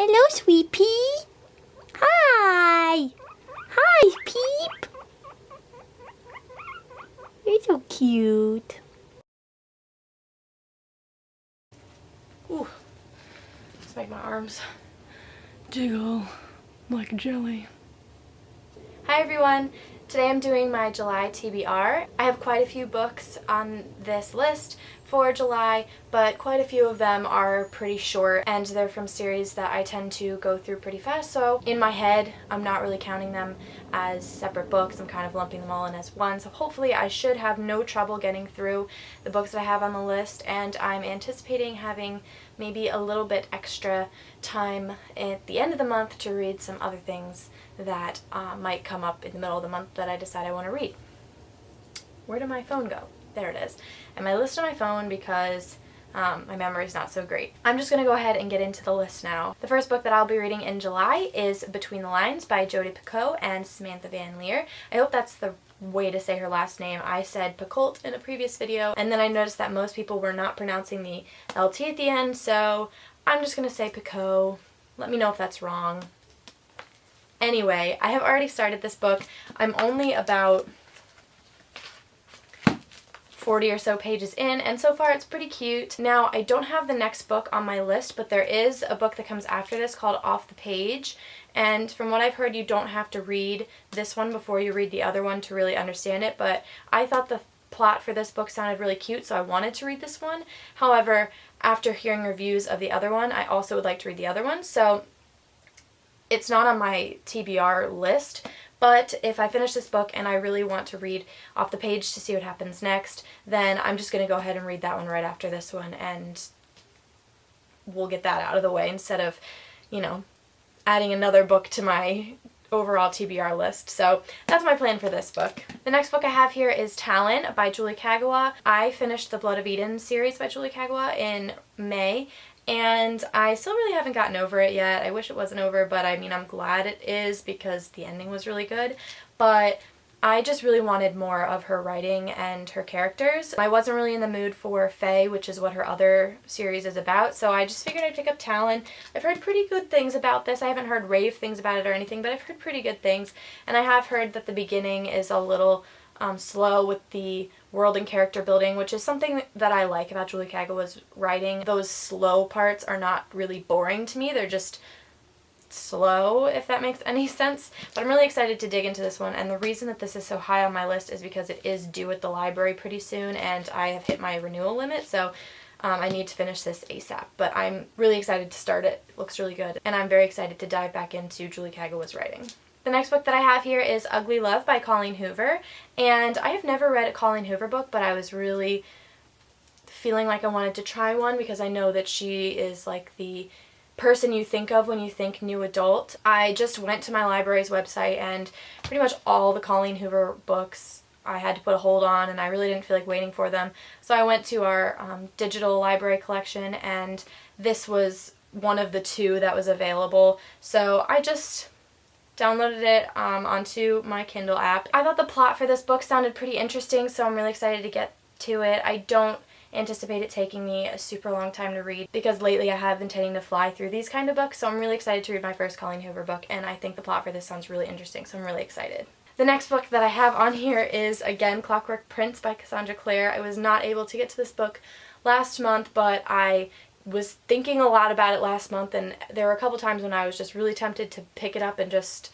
Hello, sweet pea. Hi. Hi, Peep. You're so cute. Ooh, let's make my arms jiggle like jelly. Hi everyone! Today I'm doing my July TBR. I have quite a few books on this list for July, but quite a few of them are pretty short and they're from series that I tend to go through pretty fast, so in my head I'm not really counting them as separate books. I'm kind of lumping them all in as one, so hopefully I should have no trouble getting through the books that I have on the list, and I'm anticipating having maybe a little bit extra time at the end of the month to read some other things that might come up in the middle of the month that I decide I want to read. Where did my phone go? There it is. And my list on my phone because my memory's not so great. I'm just going to go ahead and get into the list now. The first book that I'll be reading in July is Between the Lines by Jodi Picoult and Samantha Van Leer. I hope that's the way to say her last name. I said Picoult in a previous video, and then I noticed that most people were not pronouncing the LT at the end, so I'm just going to say Picoult. Let me know if that's wrong. Anyway, I have already started this book. I'm only about 40 or so pages in, and so far it's pretty cute. Now, I don't have the next book on my list, but there is a book that comes after this called Off the Page, and from what I've heard, you don't have to read this one before you read the other one to really understand it, but I thought the plot for this book sounded really cute, so I wanted to read this one. However, after hearing reviews of the other one, I also would like to read the other one, so it's not on my TBR list, but if I finish this book and I really want to read Off the Page to see what happens next, then I'm just going to go ahead and read that one right after this one, and we'll get that out of the way instead of, you know, adding another book to my overall TBR list. So that's my plan for this book. The next book I have here is Talon by Julie Kagawa. I finished the Blood of Eden series by Julie Kagawa in May, and I still really haven't gotten over it yet. I wish it wasn't over, but I mean, I'm glad it is because the ending was really good. But I just really wanted more of her writing and her characters. I wasn't really in the mood for Fae, which is what her other series is about, so I just figured I'd pick up Talon. I've heard pretty good things about this. I haven't heard rave things about it or anything, but I've heard pretty good things, and I have heard that the beginning is a little slow with the world and character building, which is something that I like about Julie Kagawa's writing. Those slow parts are not really boring to me. They're just slow, if that makes any sense. But I'm really excited to dig into this one, and the reason that this is so high on my list is because it is due at the library pretty soon, and I have hit my renewal limit, so I need to finish this ASAP. But I'm really excited to start it. It looks really good, and I'm very excited to dive back into Julie Kagawa's writing. The next book that I have here is Ugly Love by Colleen Hoover, and I have never read a Colleen Hoover book, but I was really feeling like I wanted to try one because I know that she is like the person you think of when you think new adult. I just went to my library's website, and pretty much all the Colleen Hoover books I had to put a hold on, and I really didn't feel like waiting for them. So I went to our digital library collection, and this was one of the two that was available. So I just downloaded it onto my Kindle app. I thought the plot for this book sounded pretty interesting, so I'm really excited to get to it. I don't anticipate it taking me a super long time to read because lately I have been tending to fly through these kind of books, so I'm really excited to read my first Colleen Hoover book, and I think the plot for this sounds really interesting, so I'm really excited. The next book that I have on here is, again, Clockwork Prince by Cassandra Clare. I was not able to get to this book last month, but I was thinking a lot about it last month, and there were a couple times when I was just really tempted to pick it up and just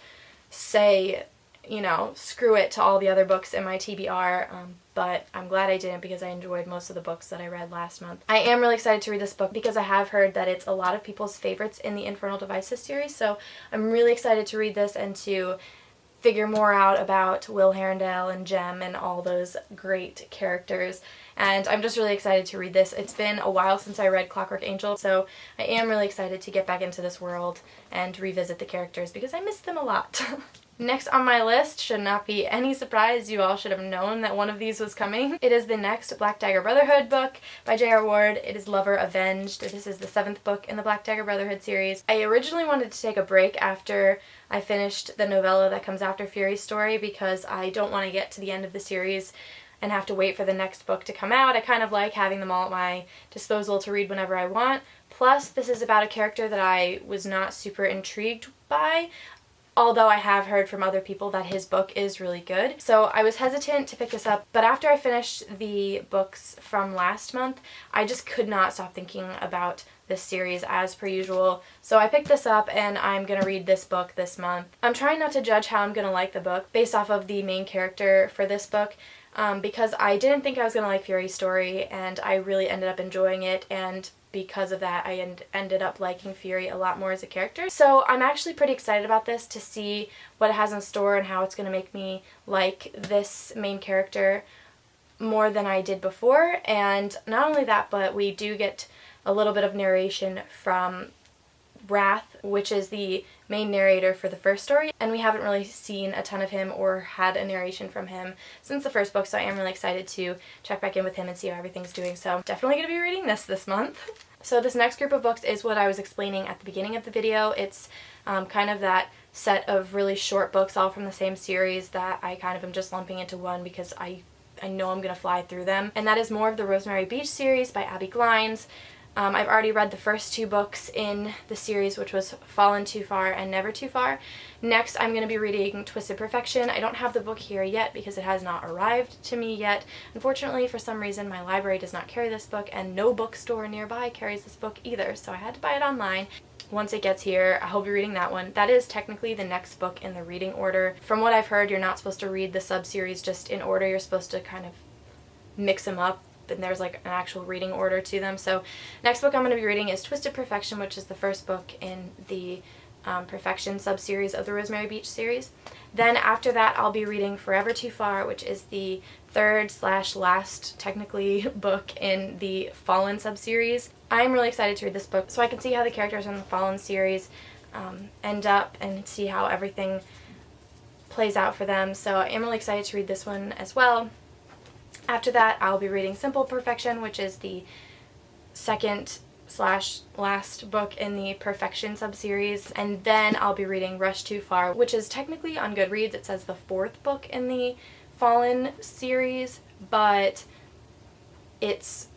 say, you know, screw it to all the other books in my TBR, but I'm glad I didn't because I enjoyed most of the books that I read last month. I am really excited to read this book because I have heard that it's a lot of people's favorites in the Infernal Devices series, so I'm really excited to read this and to figure more out about Will Herondale and Jem and all those great characters, and I'm just really excited to read this. It's been a while since I read Clockwork Angel, so I am really excited to get back into this world and revisit the characters because I miss them a lot. Next on my list, should not be any surprise, you all should have known that one of these was coming. It is the next Black Dagger Brotherhood book by J.R. Ward. It is Lover Avenged. This is the 7th book in the Black Dagger Brotherhood series. I originally wanted to take a break after I finished the novella that comes after Fury's story because I don't want to get to the end of the series and have to wait for the next book to come out. I kind of like having them all at my disposal to read whenever I want. Plus, this is about a character that I was not super intrigued by, although I have heard from other people that his book is really good. So I was hesitant to pick this up, but after I finished the books from last month, I just could not stop thinking about this series as per usual. So I picked this up and I'm gonna read this book this month. I'm trying not to judge how I'm gonna like the book based off of the main character for this book, because I didn't think I was gonna like Fury's story, and I really ended up enjoying it, and because of that I ended up liking Fury a lot more as a character. So I'm actually pretty excited about this, to see what it has in store and how it's going to make me like this main character more than I did before. And not only that, but we do get a little bit of narration from Wrath, which is the main narrator for the first story, and we haven't really seen a ton of him or had a narration from him since the first book, so I am really excited to check back in with him and see how everything's doing. So definitely going to be reading this month. So this next group of books is what I was explaining at the beginning of the video. It's kind of that set of really short books all from the same series that I kind of am just lumping into one because I know I'm going to fly through them, and that is more of the Rosemary Beach series by Abby Glines. I've already read the first 2 books in the series, which was Fallen Too Far and Never Too Far. Next, I'm going to be reading Twisted Perfection. I don't have the book here yet because it has not arrived to me yet. Unfortunately, for some reason, my library does not carry this book, and no bookstore nearby carries this book either, so I had to buy it online. Once it gets here, I will be reading that one. That is technically the next book in the reading order. From what I've heard, you're not supposed to read the sub-series just in order. You're supposed to kind of mix them up, and there's like an actual reading order to them. So next book I'm going to be reading is Twisted Perfection, which is the first book in the Perfection sub-series of the Rosemary Beach series. Then after that I'll be reading Forever Too Far, which is the third/last technically book in the Fallen sub-series. I'm really excited to read this book so I can see how the characters in the Fallen series end up and see how everything plays out for them. So I am really excited to read this one as well. After that, I'll be reading Simple Perfection, which is the second/last book in the Perfection sub-series. And then I'll be reading Rush Too Far, which is technically on Goodreads. It says the 4th book in the Fallen series, but it's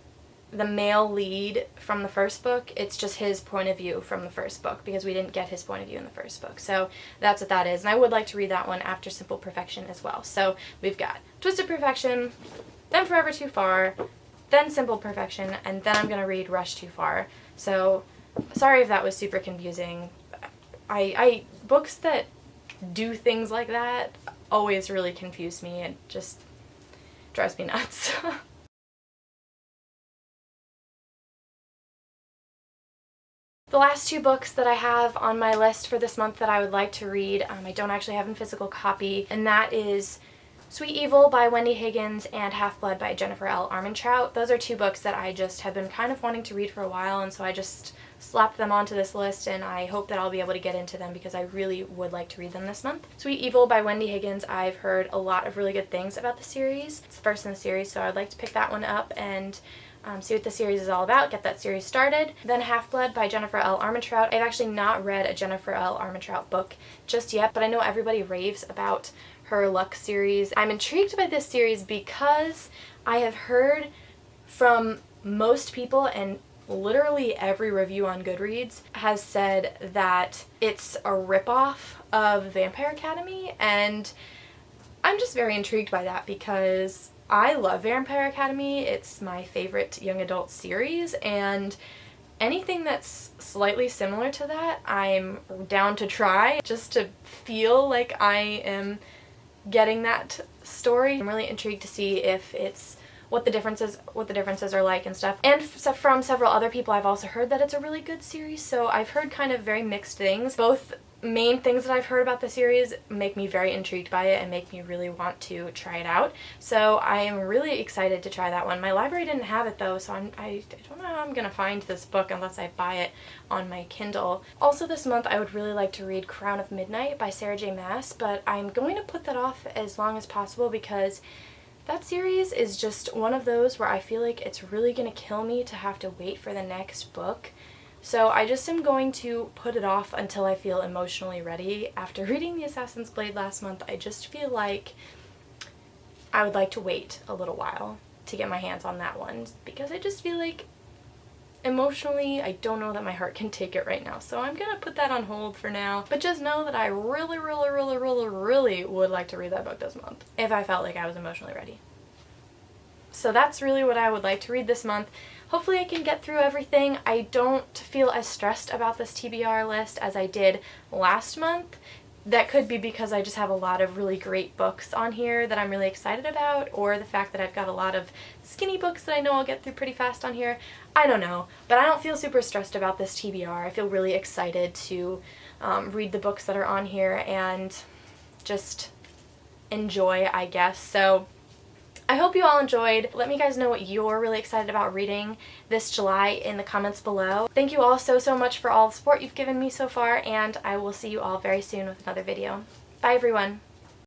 the male lead from the first book. It's just his point of view from the first book because we didn't get his point of view in the first book. So that's what that is. And I would like to read that one after Simple Perfection as well. So we've got Twisted Perfection, then Forever Too Far, then Simple Perfection, and then I'm going to read Rush Too Far. So sorry if that was super confusing. Books that do things like that always really confuse me. It just drives me nuts. The last 2 books that I have on my list for this month that I would like to read, I don't actually have in physical copy, and that is Sweet Evil by Wendy Higgins and Half-Blood by Jennifer L. Armentrout. Those are 2 books that I just have been kind of wanting to read for a while, and so I just slapped them onto this list, and I hope that I'll be able to get into them because I really would like to read them this month. Sweet Evil by Wendy Higgins, I've heard a lot of really good things about the series. It's the first in the series, so I'd like to pick that one up and see what the series is all about, get that series started. Then Half-Blood by Jennifer L. Armentrout. I've actually not read a Jennifer L. Armentrout book just yet, but I know everybody raves about her Luck series. I'm intrigued by this series because I have heard from most people, and literally every review on Goodreads has said that it's a ripoff of Vampire Academy, and I'm just very intrigued by that because I love Vampire Academy. It's my favorite young adult series, and anything that's slightly similar to that I'm down to try just to feel like I am getting that story. I'm really intrigued to see if it's what the differences are like and stuff. And from several other people I've also heard that it's a really good series, so I've heard kind of very mixed things. Both main things that I've heard about the series make me very intrigued by it and make me really want to try it out. So I am really excited to try that one. My library didn't have it though, so I don't know how I'm gonna find this book unless I buy it on my Kindle. Also this month I would really like to read Crown of Midnight by Sarah J. Maas, but I'm going to put that off as long as possible because that series is just one of those where I feel like it's really gonna kill me to have to wait for the next book. So I just am going to put it off until I feel emotionally ready. After reading The Assassin's Blade last month, I just feel like I would like to wait a little while to get my hands on that one because I just feel like emotionally, I don't know that my heart can take it right now. So I'm gonna put that on hold for now. But just know that I really would like to read that book this month if I felt like I was emotionally ready. So that's really what I would like to read this month. Hopefully I can get through everything. I don't feel as stressed about this TBR list as I did last month. That could be because I just have a lot of really great books on here that I'm really excited about, or the fact that I've got a lot of skinny books that I know I'll get through pretty fast on here. I don't know, but I don't feel super stressed about this TBR. I feel really excited to read the books that are on here and just enjoy, I guess. So I hope you all enjoyed. Let me guys know what you're really excited about reading this July in the comments below. Thank you all so much for all the support you've given me so far, and I will see you all very soon with another video. Bye everyone!